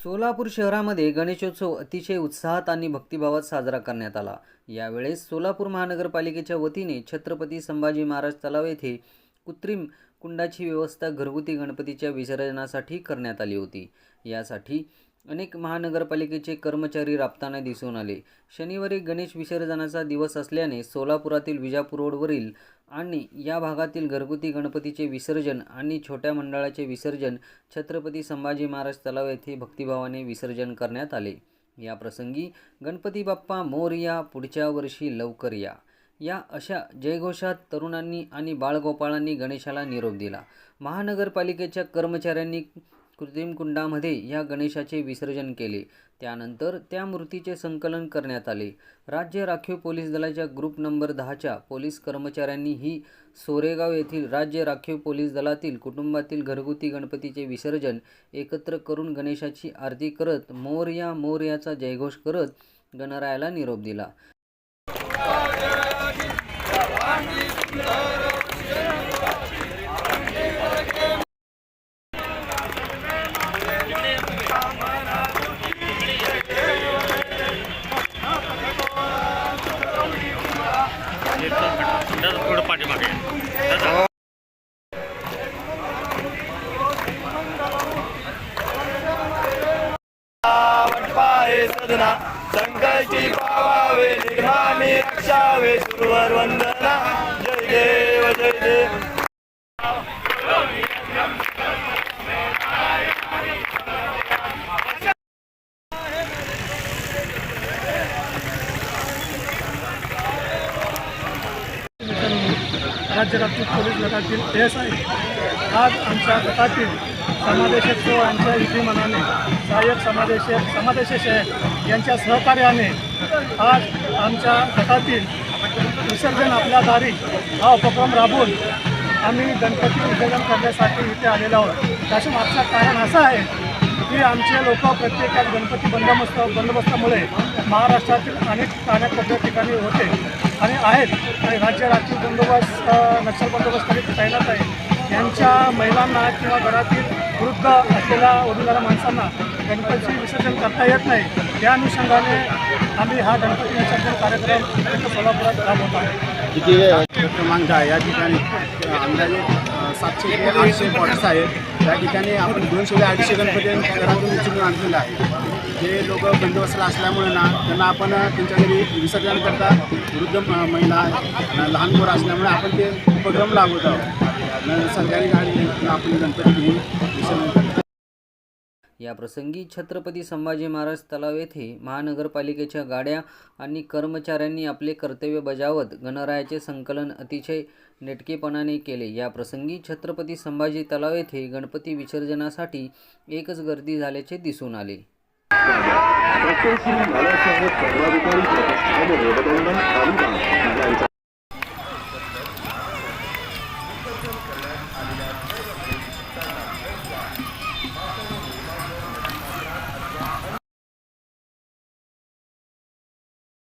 सोलापूर शहरामध्ये गणेशोत्सव अतिशय उत्साहात आणि भक्तिभावात साजरा करण्यात आला। यावेळेस सोलापूर महानगरपालिकेच्या वतीने छत्रपती संभाजी महाराज तलाव येथे कृत्रिम कुंडाची व्यवस्था घरगुती गणपतीच्या विसर्जनासाठी करण्यात आली होती। यासाठी अनेक महानगरपालिकेचे कर्मचारी राबताना दिसून आले। शनिवारी गणेश विसर्जनाचा दिवस असल्याने सोलापुरातील विजापूर रोडवरील आणि या भागातील घरगुती गणपतीचे विसर्जन आणि छोट्या मंडळाचे विसर्जन छत्रपती संभाजी महाराज तलाव येथे भक्तिभावाने विसर्जन करण्यात आले। या प्रसंगी गणपती बाप्पा मोरया, पुढच्या वर्षी लवकर या अशा जयघोषात तरुणांनी आणि बाळगोपाळांनी गणेशाला निरोप दिला। महानगरपालिकेच्या कर्मचाऱ्यांनी कृत्रिम कुंडामध्ये या गणेशाचे विसर्जन केले। त्यानंतर त्या मूर्तीचे संकलन करण्यात आले। राज्य राखीव पोलीस दलाच्या ग्रुप नंबर 10च्या पोलीस कर्मचाऱ्यांनी ही सोरेगाव येथील राज्य राखीव पोलीस दलातील कुटुंबातील घरगुती गणपतीचे विसर्जन एकत्र करून गणेशाची आरती करत मोरया मोरयाचा जयघोष करत गणरायाला निरोप दिला। थोडं पाठीमागे सदना संकल्पी पावावे निर्माणी रक्षावे सुरवर वंदना जय देव जय देव। राज्य राखीव पोलीस गटातील ASI आज आमच्या गटातील समादेशक यांच्या विधिमनाने सहाय्यक समादेशक यांच्या सहकार्याने आज आमच्या गटातील विसर्जन आपल्या दारी हा उपक्रम राबवून आम्ही गणपती विसर्जन करण्यासाठी इथे आलेलो आहोत। त्याचं मागचं कारण असं आहे की आमचे लोक प्रत्येकात गणपती बंदोबस्तामुळे महाराष्ट्रातील अनेक कानाकोपऱ्या ठिकाणी होते आणि आहेत आणि राज्य राखीव बंदोबस्त नक्षल बंदोबस्तासाठी तैनात आहे। यांच्या महिलांना किंवा घरातील वृद्ध असलेल्या वडीलधाऱ्या माणसांना गणपती विसर्जन करता येत नाही। या अनुषंगाने आम्ही हा गणपती विसर्जन कार्यक्रम सोलापुरात राबवत आहोत। क्रमांक आहे या ठिकाणी अंदाजे 700 ते 800 पॉट्स आहेत। या ठिकाणी आपण 200 ते 250 गणपती घरातून उचलून आणलेलं आहे। जे लोक बंदोबस्ताला असल्यामुळे ना त्यांना आपण त्यांच्या घरी विसर्जन करता वृद्ध महिला लहान पोरं असल्यामुळे आपण ते उपक्रम राबवत आहोत। सरकारी गाडी आपण गणपती घेऊन विसर्जन करतो। या प्रसंगी छत्रपती संभाजी महाराज तलाव येथे महानगरपालिकेच्या गाड्या आणि कर्मचाऱ्यांनी आपले कर्तव्य बजावत गणरायाचे संकलन अतिशय नेटकेपणाने केले। या प्रसंगी छत्रपती संभाजी तलाव येथे गणपती विसर्जनासाठी एकच गर्दी झाल्याचे दिसून आले।